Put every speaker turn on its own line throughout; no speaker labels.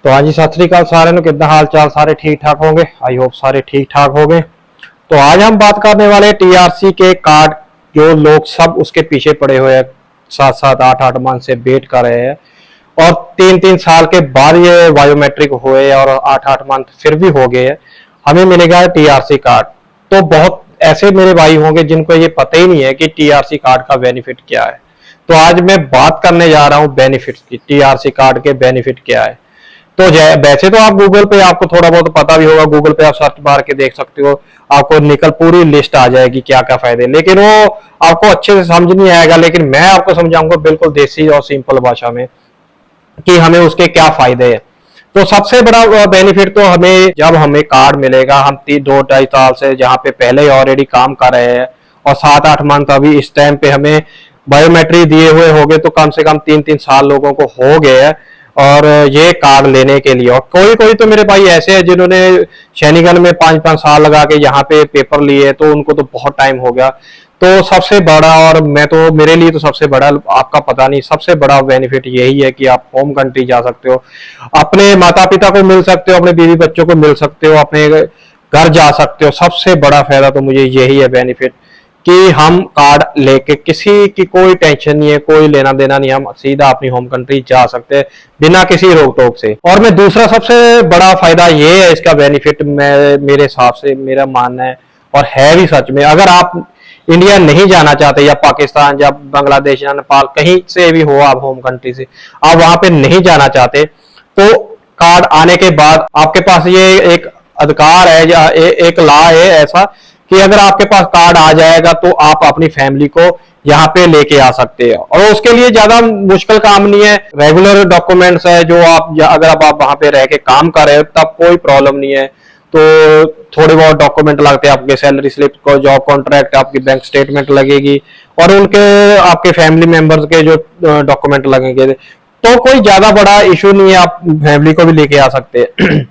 तो हाँ जी, सत श्री अकाल सारे नु, कितना हाल चाल, सारे ठीक ठाक होंगे। आई होप सारे ठीक ठाक होंगे। तो आज हम बात करने वाले टीआरसी के कार्ड, जो लोग सब उसके पीछे पड़े हुए हैं, 7-7 8-8 मंथ से वेट कर रहे हैं और 3-3 साल के बाद ये बायोमेट्रिक हुए और 8-8 मंथ फिर भी हो गए हैं, हमें मिलेगा टीआरसी कार्ड। तो बहुत ऐसे मेरे भाई होंगे जिनको ये पता ही नहीं है कि टीआरसी कार्ड का बेनिफिट क्या है। तो आज मैं बात करने जा रहा हूँ बेनिफिट्स की, टीआरसी कार्ड के बेनिफिट क्या है। तो वैसे तो आप गूगल पे, आपको थोड़ा बहुत पता भी होगा, गूगल पे आप सर्च मार के देख सकते हो, आपको निकल पूरी लिस्ट आ जाएगी क्या क्या फायदे, लेकिन वो आपको अच्छे से समझ नहीं आएगा। लेकिन मैं आपको समझाऊंगा बिल्कुल देसी और सिंपल भाषा में कि हमें उसके क्या फायदे हैं। तो सबसे बड़ा बेनिफिट तो हमें, जब हमें कार्ड मिलेगा, हम 2-2.5 साल से जहाँ पे पहले ही ऑलरेडी काम कर रहे हैं और 7-8 मंथ अभी इस टाइम पे हमें बायोमेट्रिक दिए हुए हो गए, तो कम से कम 3-3 साल लोगों को हो गए हैं और ये कार्ड लेने के लिए। और कोई कोई तो मेरे भाई ऐसे हैं जिन्होंने सैनिकन में 5-5 साल लगा के यहाँ पे पेपर लिए, तो उनको तो बहुत टाइम हो गया। तो सबसे बड़ा, और मैं तो, मेरे लिए तो सबसे बड़ा, आपका पता नहीं, सबसे बड़ा बेनिफिट यही है कि आप होम कंट्री जा सकते हो, अपने माता पिता को मिल सकते हो, अपने बीवी बच्चों को मिल सकते हो, अपने घर जा सकते हो। सबसे बड़ा फायदा तो मुझे यही है बेनिफिट, कि हम कार्ड लेके किसी की कोई टेंशन नहीं है, कोई लेना देना नहीं, हम सीधा अपनी होम कंट्री जा सकते हैं बिना किसी रोक टोक से। और मैं दूसरा सबसे बड़ा फायदा ये है इसका बेनिफिट, मेरे हिसाब से, मेरा मानना है और है भी सच में, अगर आप इंडिया नहीं जाना चाहते या पाकिस्तान या बांग्लादेश या नेपाल, कहीं से भी हो आप होम कंट्री से, आप वहां पे नहीं जाना चाहते, तो कार्ड आने के बाद आपके पास ये एक अधिकार है या एक लॉ है ऐसा कि अगर आपके पास कार्ड आ जाएगा तो आप अपनी फैमिली को यहाँ पे लेके आ सकते हैं। और उसके लिए ज्यादा मुश्किल काम नहीं है, रेगुलर डॉक्यूमेंट्स है जो आप, अगर आप वहां पे रह के काम कर रहे हो तब कोई प्रॉब्लम नहीं है। तो थोड़े बहुत डॉक्यूमेंट लगते हैं, आपके सैलरी स्लिप को, जॉब कॉन्ट्रैक्ट, आपकी बैंक स्टेटमेंट लगेगी और उनके आपके फैमिली मेंबर्स के जो डॉक्यूमेंट लगेंगे। तो कोई ज्यादा बड़ा इशू नहीं है, आप फैमिली को भी लेके आ सकते हैं।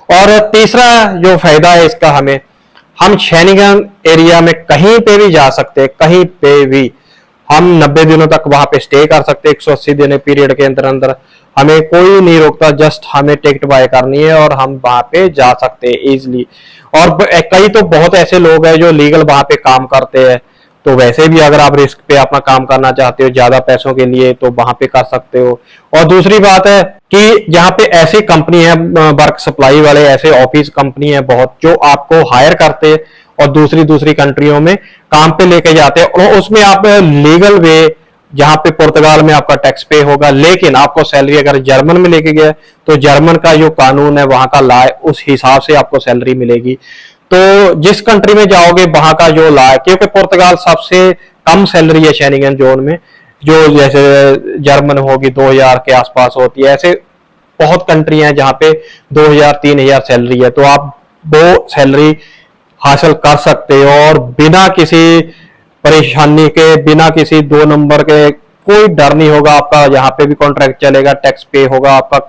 और तीसरा जो फायदा है इसका, हम शेनिगन एरिया में कहीं पे भी जा सकते हैं, कहीं पे भी हम 90 दिनों तक वहां पे स्टे कर सकते हैं। 180 दिन पीरियड के अंदर अंदर हमें कोई नहीं रोकता, जस्ट हमें टिकट बाय करनी है और हम वहां पे जा सकते हैं इजिली। और कई तो बहुत ऐसे लोग हैं जो लीगल वहां पे काम करते हैं, तो वैसे भी अगर आप रिस्क पे अपना काम करना चाहते हो ज्यादा पैसों के लिए, तो वहां पे कर सकते हो। और दूसरी बात है कि यहाँ पे ऐसी कंपनी है, वर्क सप्लाई वाले ऐसे ऑफिस कंपनी है बहुत, जो आपको हायर करते हैं और दूसरी कंट्रियों में काम पे लेके जाते हैं, और उसमें आप लीगल वे, जहां पे पुर्तगाल में आपका टैक्स पे होगा, लेकिन आपको सैलरी अगर जर्मन में लेके गया तो जर्मन का जो कानून है, वहां का लॉ है, उस हिसाब से आपको सैलरी मिलेगी। तो जिस कंट्री में जाओगे वहां का जो लॉ है, क्योंकि पुर्तगाल सबसे कम सैलरी है शेनिगन जोन में, जो जैसे जर्मन होगी 2000 के आसपास होती है, ऐसे बहुत कंट्री हैं जहां पे 2000-3000 सैलरी है। तो आप वो सैलरी हासिल कर सकते हो और बिना किसी परेशानी के, बिना किसी 2 नंबर के, कोई डर नहीं होगा आपका। यहाँ पे भी कॉन्ट्रैक्ट चलेगा, टैक्स पे होगा, आपका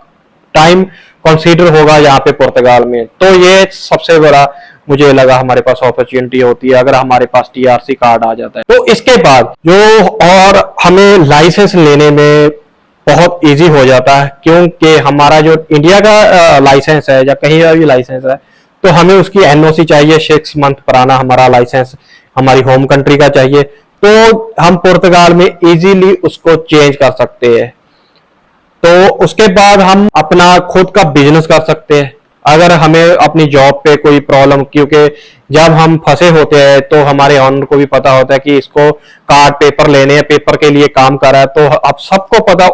टाइम कंसीडर होगा यहाँ पे पुर्तगाल में। तो ये सबसे बड़ा मुझे लगा हमारे पास अपॉर्चुनिटी होती है अगर हमारे पास टीआरसी कार्ड आ जाता है। तो इसके बाद जो, और हमें लाइसेंस लेने में बहुत इजी हो जाता है, क्योंकि हमारा जो इंडिया का लाइसेंस है या कहीं का भी लाइसेंस है, तो हमें उसकी एनओसी चाहिए, 6 मंथ पुराना हमारा लाइसेंस हमारी होम कंट्री का चाहिए। तो हम पुर्तगाल में इजीली उसको चेंज कर सकते हैं। तो उसके बाद हम अपना खुद का बिजनेस कर सकते हैं अगर हमें अपनी जॉब पे कोई प्रॉब्लम, क्योंकि जब हम फंसे होते हैं तो हमारे ऑनर को भी पता होता है कि इसको कार्ड पेपर लेने हैं, पेपर के लिए काम कर रहा है, तो अब सबको पता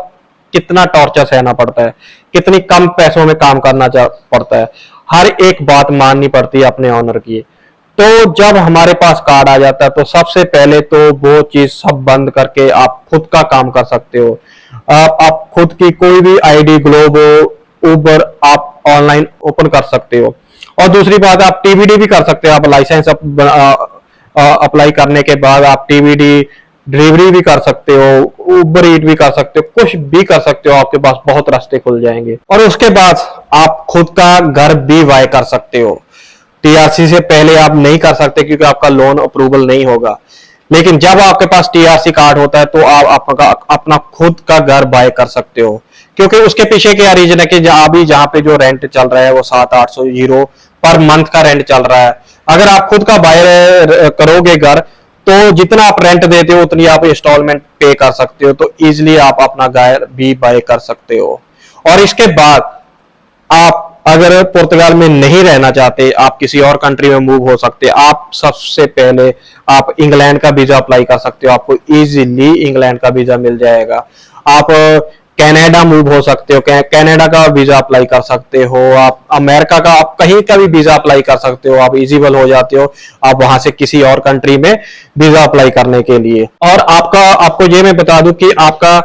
कितना टॉर्चर सहना पड़ता है, कितनी कम पैसों में काम करना पड़ता है, हर एक बात माननी पड़ती है अपने ऑनर की। तो जब हमारे पास कार्ड आ जाता है तो सबसे पहले तो वो चीज सब बंद करके आप खुद का काम कर सकते हो। आप खुद की कोई भी आईडी, ग्लोबो, उबर, आप ऑनलाइन ओपन कर सकते हो। और दूसरी बात, आप टीबीडी भी कर सकते हो। आप लाइसेंस अप्लाई करने के बाद आप टीबीडी डिलीवरी भी कर सकते हो, उबर ईट भी कर सकते हो, कुछ भी कर सकते हो, आपके पास बहुत रास्ते खुल जाएंगे। और उसके बाद आप खुद का घर भी बाय कर सकते हो। टीआरसी से पहले आप नहीं कर सकते क्योंकि आपका लोन अप्रूवल नहीं होगा, लेकिन जब आपके पास टीआरसी कार्ड होता है तो आप अपना खुद का घर बाय कर सकते हो। क्योंकि उसके पीछे क्या रीजन है कि अभी जहाँ पे जो रेंट चल रहा है वो 700-800 यूरो पर मंथ का रेंट चल रहा है। अगर आप खुद का बाय करोगे घर, तो जितना आप रेंट देते हो उतनी आप इंस्टॉलमेंट पे कर सकते हो, तो इजिली आप अपना घर भी बाय कर सकते हो। और इसके बाद आप अगर पुर्तगाल में नहीं रहना चाहते, आप किसी और कंट्री में मूव हो सकते, आप सबसे पहले आप इंग्लैंड का वीजा अप्लाई कर सकते हो, आपको इजीली इंग्लैंड का वीजा मिल जाएगा। आप कनाडा मूव हो सकते हो, कनाडा का वीजा अप्लाई कर सकते हो, आप अमेरिका का, आप कहीं का भी वीजा अप्लाई कर सकते हो, आप इजिबल हो जाते हो आप वहां से किसी और कंट्री में वीजा अप्लाई करने के लिए। और आपको ये मैं बता दूं कि आपका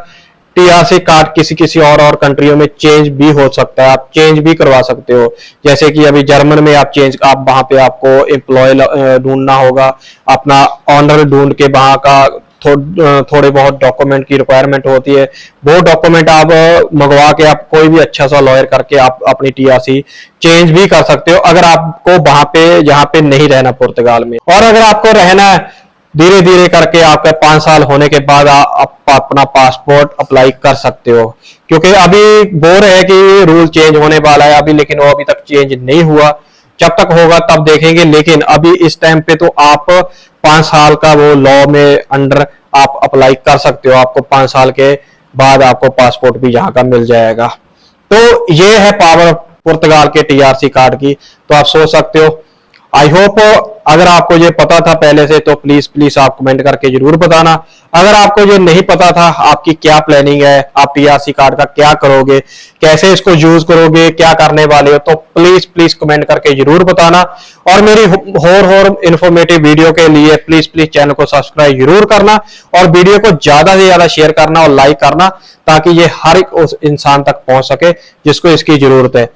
टीआरसी कार्ड किसी किसी और कंट्रियों में चेंज भी हो सकता है, आप चेंज भी करवा सकते हो। जैसे कि अभी जर्मन में आप वहां पे आपको एम्प्लॉय ढूंढना होगा, अपना ऑनर ढूंढ के वहां का थोड़े बहुत डॉक्यूमेंट की रिक्वायरमेंट होती है, वो डॉक्यूमेंट आप मंगवा के आप कोई भी अच्छा सा लॉयर करके आप अपनी टीआरसी चेंज भी कर सकते हो, अगर आपको वहां पे जहां पे नहीं रहना पुर्तगाल में। और अगर आपको रहना है, धीरे धीरे करके आपका 5 साल होने के बाद आप अपना पासपोर्ट अप्लाई कर सकते हो। क्योंकि अभी बोल रहे हैं कि रूल चेंज होने वाला है अभी, लेकिन वो अभी तक चेंज नहीं हुआ, जब तक होगा तब देखेंगे। लेकिन अभी इस टाइम पे तो आप 5 साल का वो लॉ में अंडर आप अप्लाई कर सकते हो, आपको 5 साल के बाद आपको पासपोर्ट भी यहाँ का मिल जाएगा। तो ये है पावर पुर्तगाल के टीआरसी कार्ड की, तो आप सोच सकते हो। आई होप अगर आपको ये पता था पहले से तो प्लीज प्लीज आप कमेंट करके जरूर बताना। अगर आपको ये नहीं पता था आपकी क्या प्लानिंग है, आप टीआरसी कार्ड का क्या करोगे, कैसे इसको यूज करोगे, क्या करने वाले हो, तो प्लीज प्लीज कमेंट करके जरूर बताना। और मेरी और इन्फॉर्मेटिव वीडियो के लिए प्लीज प्लीज चैनल को सब्सक्राइब जरूर करना और वीडियो को ज्यादा से ज्यादा शेयर करना और लाइक करना, ताकि ये हर एक उस इंसान तक पहुंच सके जिसको इसकी जरूरत है।